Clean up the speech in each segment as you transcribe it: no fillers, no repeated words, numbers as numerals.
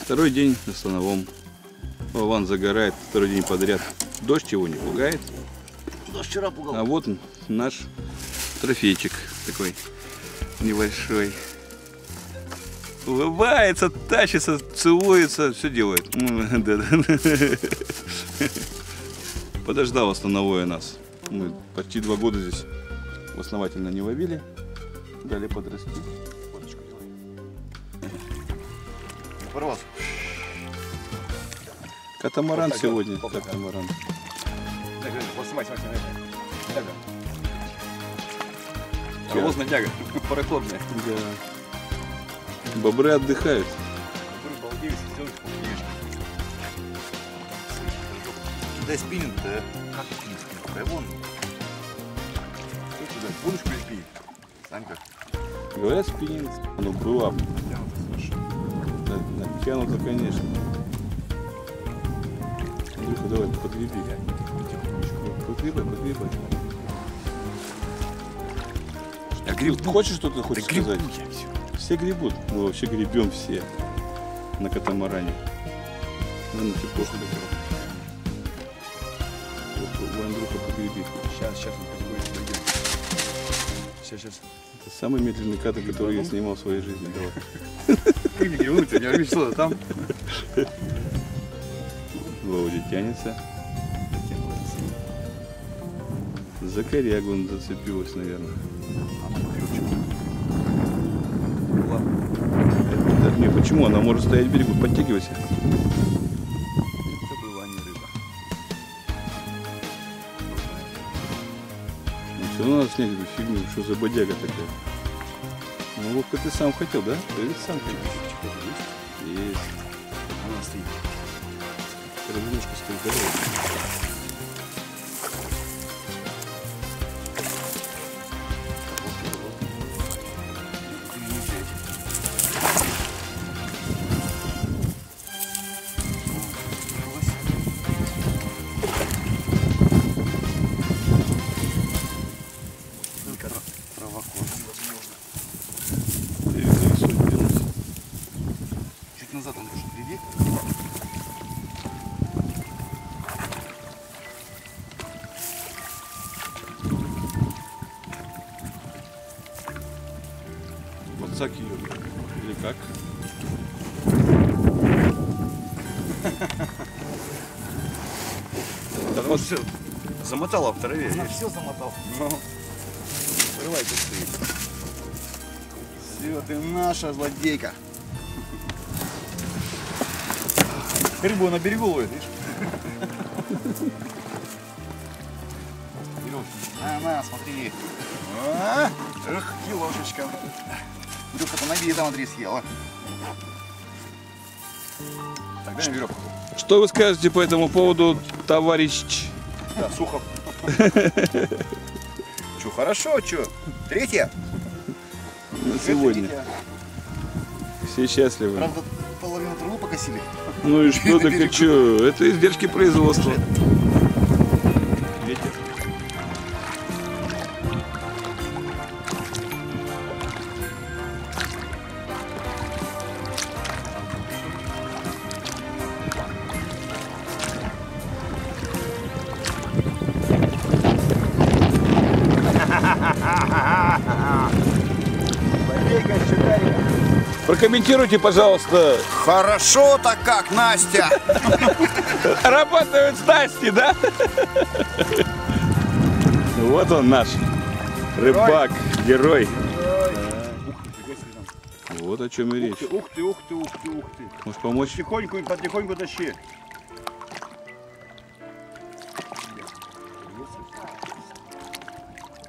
Второй день на становом. Вован загорает второй день подряд. Дождь его не пугает. Дождь вчера пугал. А вот он, наш трофейчик такой небольшой. Улыбается, тащится, целуется, все делает. Подождал основное нас. Мы почти 2 года здесь основательно не ловили. Дали подрасти. Фоточку делай. Порвался. Катамаран Вот сегодня. вот Катамаран. Снимай. Тяга. Паровозная тяга. Пароходная. Да. Бобры отдыхают. Дай спиннинг, да? Как спиннинг? Да вон. Что сюда? Будешь припить? Санька. Говорят, спиннинг. Ну, было. Натянуто, конечно. Андрюха, давай, подгреби. Подгребай. А гриб, Хочешь что-то да хочешь грибу сказать? я все. Все гребут. Мы вообще гребем все на катамаране. Ладно, ты плохо добро. Андрюха, подгреби. Сейчас он подходит. Сейчас. Это самый медленный катер, который я снимал в своей жизни. Давай. Как не гребут, я вижу, что там. Володя тянется. За корягу он зацепилась, наверное. Да, не, почему? Она может стоять в берегу, подтягивайся. Это была не рыба. Ну, все равно надо снять эту фигню, что за бодяга такая. Ну, Вовка, ты сам хотел, да? Ты ведь сам хотел. Есть. Она стоит. Рыбинушка стоит, давай. Чуть назад, Андрюша, греби. Подсак ее. Или как? Так вот все замотала в траве. Она все замотала. Ну, срывай, тут стоит. Все, ты наша злодейка. Рыбу на берегу ловит, видишь? На, смотри. Эх, килошечка. Илюха-то на виду, Андрей, съела. Так, дай мне веревку. Что вы скажете по этому поводу, товарищ? Да, сухо. Че, хорошо, че? Третья? На сегодня. Все счастливы. Правда, половину траву покосили. Ну и что, так и что? Это издержки производства. Ветер. Прокомментируйте, пожалуйста. Хорошо-то как, Настя! Работают снасти, да? Вот он наш рыбак, герой. Вот о чем и речь. Ух ты. Можешь помочь? Потихоньку тащи.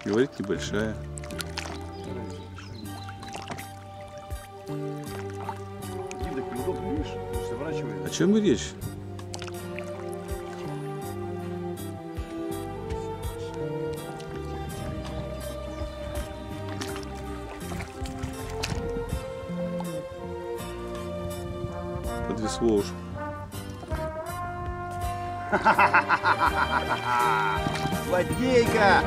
Говорит, небольшая. О чем и речь? Подвисло уж. Злодейка!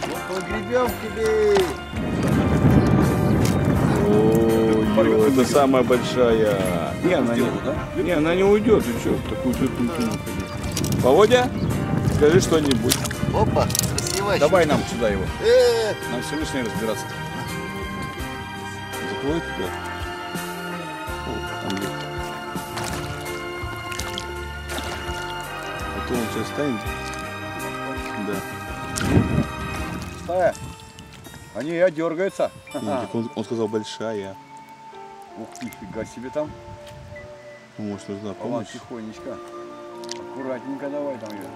Вот погребем к тебе! Ой, это самая большая. Не, она не, да? не, она не уйдет. Ты что, такую дырку не ходить. Володя, скажи что-нибудь. Опа, красиво. Давай нам сюда его. Нам все лишнее разбираться. Заплывай туда. О, там есть. А то он сейчас станет. Да. Стая. Они дергаются. Не, так он сказал большая. Ух, нифига себе там. Ну, может, нужна Ладно, помощь. тихонечко. Аккуратненько давай там ее.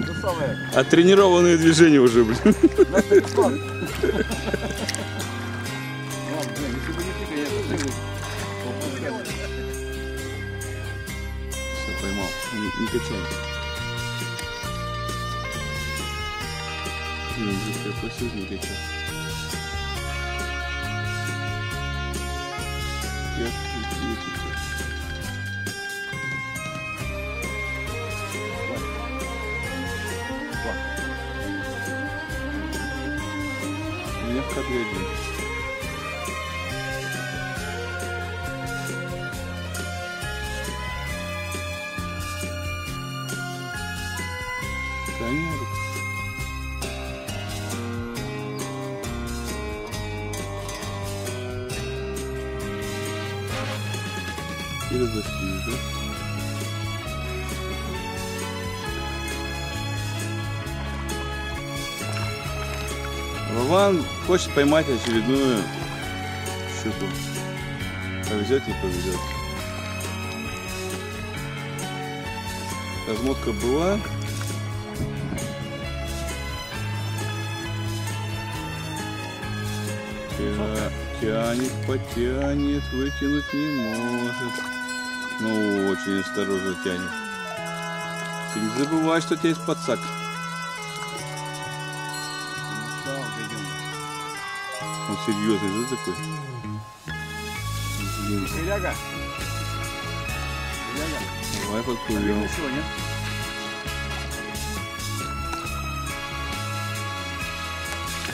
Ну самое. Оттренированные движения уже, блин. Ладно, блин, если бы не ты, конечно, прыгал. Все, поймал. Не качай. Я просил, не качай. Я меня в кадре один. Да нет. И разошлись, да? Вован хочет поймать очередную щуку. Повезет, не повезет. Размотка была. Тянет, потянет, вытянуть не может. Ну, очень осторожно тянет. Ты не забывай, что у тебя есть подсак. Он серьезный, да, такой? Ляга. Давай подплывем. Ничего, нет?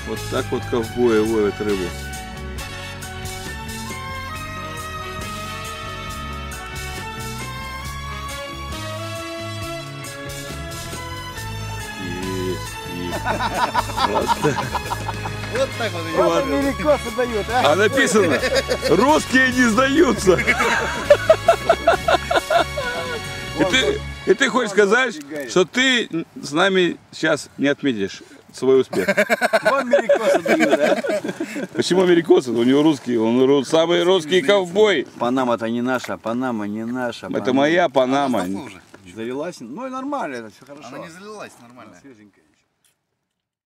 Вот так вот ковбои ловят рыбу. Есть. Вот так. Вот так вот. Вот америкосы дают, а? А написано: русские не сдаются. И ты хочешь сказать, что ты с нами сейчас не отметишь свой успех? Вот америкосы дают, а? Почему америкосы? У него русский, он самый русский ковбой. Панама-то не наша, Панама не наша. Это моя Панама. Она уже. Завелась? Ну и нормально, это все хорошо. Она не залилась нормально. Свеженькая.